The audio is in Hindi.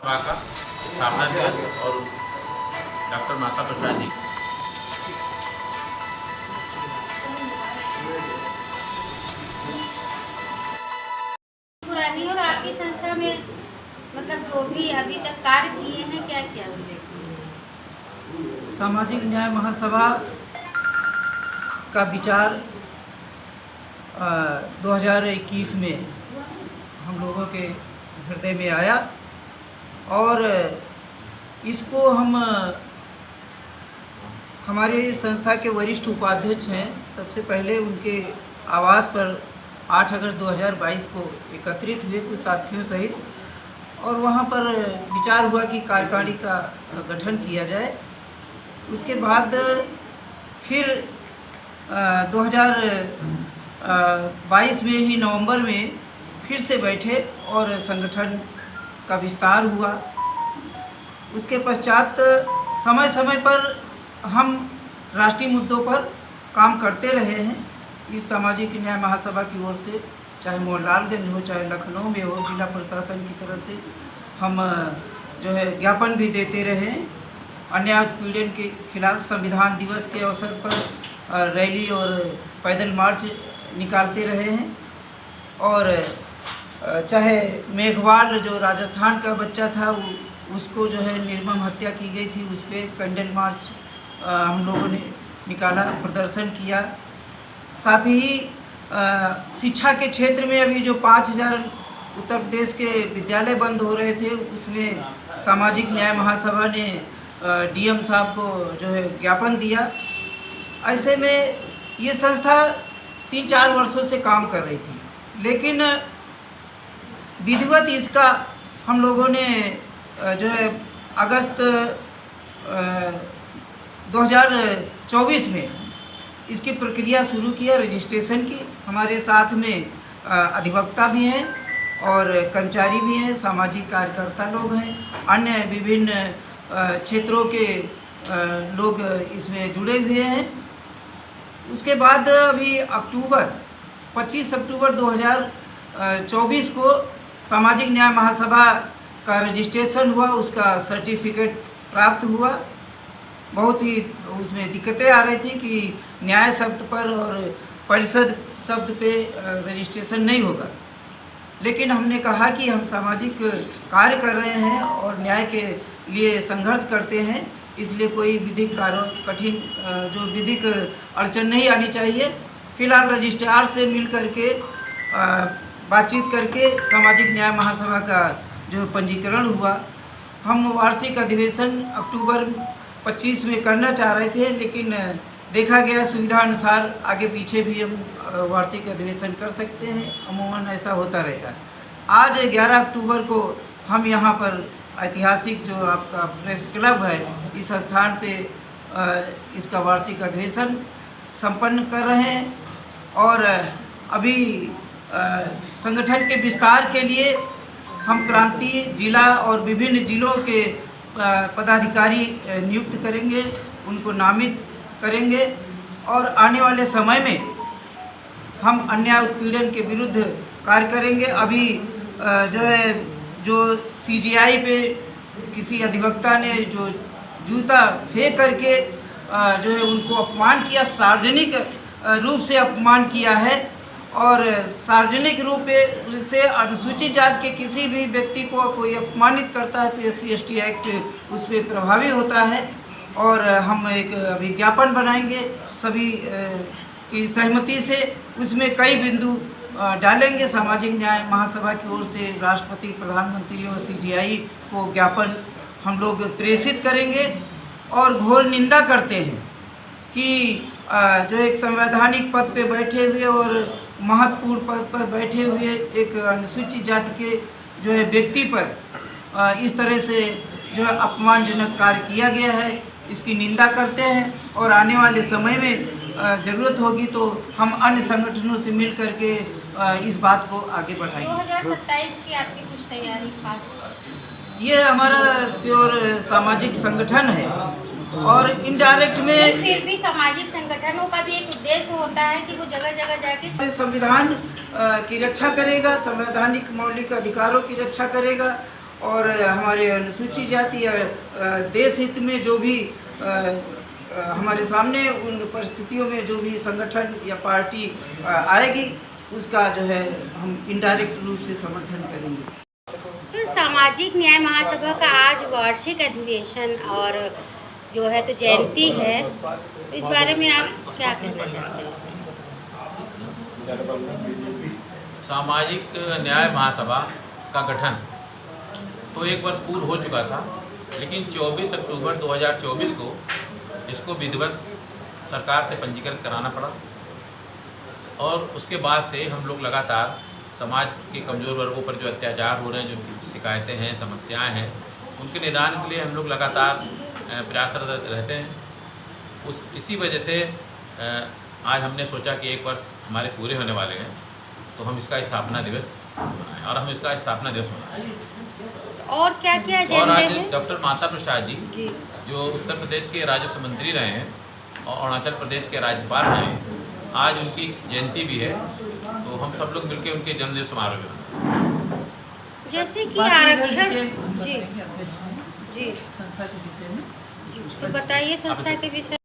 सभा का स्थापना दिवस और डॉक्टर माता प्रसाद जी पुरानी और आपकी संस्था में मतलब जो भी अभी तक कार्य किए हैं क्या क्या सामाजिक न्याय महासभा का विचार 2021 में हम लोगों के हृदय में आया और इसको हम हमारे संस्था के वरिष्ठ उपाध्यक्ष हैं, सबसे पहले उनके आवास पर 8 अगस्त 2022 को एकत्रित हुए कुछ साथियों सहित और वहाँ पर विचार हुआ कि कार्यकारिणी का गठन किया जाए। उसके बाद फिर 2022 में ही नवंबर में फिर से बैठे और संगठन का विस्तार हुआ। उसके पश्चात समय समय पर हम राष्ट्रीय मुद्दों पर काम करते रहे हैं। इस सामाजिक न्याय महासभा की ओर से चाहे मोहनलालगंज हो चाहे लखनऊ में हो, जिला प्रशासन की तरफ से हम जो है ज्ञापन भी देते रहे हैं। अन्याय उत्पीड़न के खिलाफ संविधान दिवस के अवसर पर रैली और पैदल मार्च निकालते रहे हैं और चाहे मेघवाल जो राजस्थान का बच्चा था उसको जो है निर्मम हत्या की गई थी, उस पर कैंडल मार्च हम लोगों ने निकाला, प्रदर्शन किया। साथ ही शिक्षा के क्षेत्र में अभी जो 5000 उत्तर प्रदेश के विद्यालय बंद हो रहे थे, उसमें सामाजिक न्याय महासभा ने डीएम साहब को जो है ज्ञापन दिया। ऐसे में ये संस्था 3-4 वर्षों से काम कर रही थी, लेकिन विधिवत इसका हम लोगों ने जो है अगस्त 2024 में इसकी प्रक्रिया शुरू किया, रजिस्ट्रेशन की। हमारे साथ में अधिवक्ता भी हैं और कर्मचारी भी हैं, सामाजिक कार्यकर्ता लोग हैं, अन्य विभिन्न क्षेत्रों के लोग इसमें जुड़े हुए हैं। उसके बाद अभी 25 अक्टूबर 2024 को सामाजिक न्याय महासभा का रजिस्ट्रेशन हुआ, उसका सर्टिफिकेट प्राप्त हुआ। बहुत ही उसमें दिक्कतें आ रही थी कि न्याय शब्द पर और परिषद शब्द पे रजिस्ट्रेशन नहीं होगा, लेकिन हमने कहा कि हम सामाजिक कार्य कर रहे हैं और न्याय के लिए संघर्ष करते हैं, इसलिए कोई विधिक कठिन जो विधिक अड़चन नहीं आनी चाहिए। फिलहाल रजिस्ट्रार से मिल करके बातचीत करके सामाजिक न्याय महासभा का जो पंजीकरण हुआ। हम वार्षिक अधिवेशन अक्टूबर 25 में करना चाह रहे थे, लेकिन देखा गया सुविधा अनुसार आगे पीछे भी हम वार्षिक अधिवेशन कर सकते हैं, अमूमन ऐसा होता रहता है। आज 11 अक्टूबर को हम यहाँ पर ऐतिहासिक जो आपका प्रेस क्लब है, इस स्थान पे इसका वार्षिक अधिवेशन संपन्न कर रहे हैं और अभी संगठन के विस्तार के लिए हम प्रांतीय जिला और विभिन्न जिलों के पदाधिकारी नियुक्त करेंगे, उनको नामित करेंगे और आने वाले समय में हम अन्याय उत्पीड़न के विरुद्ध कार्य करेंगे। अभी जो सीजीआई पे किसी अधिवक्ता ने जो जूता फेंक करके जो है उनको अपमान किया, सार्वजनिक रूप से अपमान किया है और सार्वजनिक रूप से अनुसूचित जाति के किसी भी व्यक्ति को कोई अपमानित करता है तो SC/ST एक्ट उस पर प्रभावी होता है। और हम एक विज्ञापन बनाएंगे सभी की सहमति से, उसमें कई बिंदु डालेंगे। सामाजिक न्याय महासभा की ओर से राष्ट्रपति, प्रधानमंत्री और CGI को ज्ञापन हम लोग प्रेषित करेंगे और घोर निंदा करते हैं कि जो एक संवैधानिक पद पे बैठे हुए और महत्वपूर्ण पद पर बैठे हुए एक अनुसूचित जाति के जो है व्यक्ति पर इस तरह से जो है अपमानजनक कार्य किया गया है, इसकी निंदा करते हैं और आने वाले समय में ज़रूरत होगी तो हम अन्य संगठनों से मिल करके इस बात को आगे बढ़ाएंगे। 2027 की आपकी कुछ तैयारी खास? ये हमारा प्योर सामाजिक संगठन है और इनडायरेक्ट में फिर भी सामाजिक संगठनों का भी एक उद्देश्य होता है कि वो जगह जगह जाके संविधान की रक्षा करेगा, संवैधानिक मौलिक अधिकारों की रक्षा करेगा और हमारे अनुसूचित जाति देश हित में जो भी हमारे सामने उन परिस्थितियों में जो भी संगठन या पार्टी आएगी उसका जो है हम इनडायरेक्ट रूप से समर्थन करेंगे। सर, सामाजिक न्याय महासभा का आज वार्षिक अधिवेशन और जो है तो जयंती है, तो इस बारे में आप क्या कहना चाहते हैं? सामाजिक न्याय महासभा का गठन तो 1 वर्ष पूर्व हो चुका था, लेकिन 24 अक्टूबर 2024 को इसको विधिवत सरकार से पंजीकृत कराना पड़ा और उसके बाद से हम लोग लगातार समाज के कमज़ोर वर्गों पर जो अत्याचार हो रहे हैं, जो शिकायतें हैं, समस्याएं हैं, उनके निदान के लिए हम लोग लगातार प्रयासरत रहते हैं। इसी वजह से आज हमने सोचा कि 1 वर्ष हमारे पूरे होने वाले हैं, तो हम इसका स्थापना दिवस मनाएं। और क्या क्या और एजेंडे आज हैं? डॉक्टर माता प्रसाद जी जो उत्तर प्रदेश के राजस्व मंत्री रहे हैं और अरुणाचल प्रदेश के राज्यपाल रहे हैं, आज उनकी जयंती भी है, तो हम सब लोग मिलकर उनके जन्मदिन समारोह में जैसे कि आरक्षण जी संस्था के विषय में तो बताइए संस्था के विषय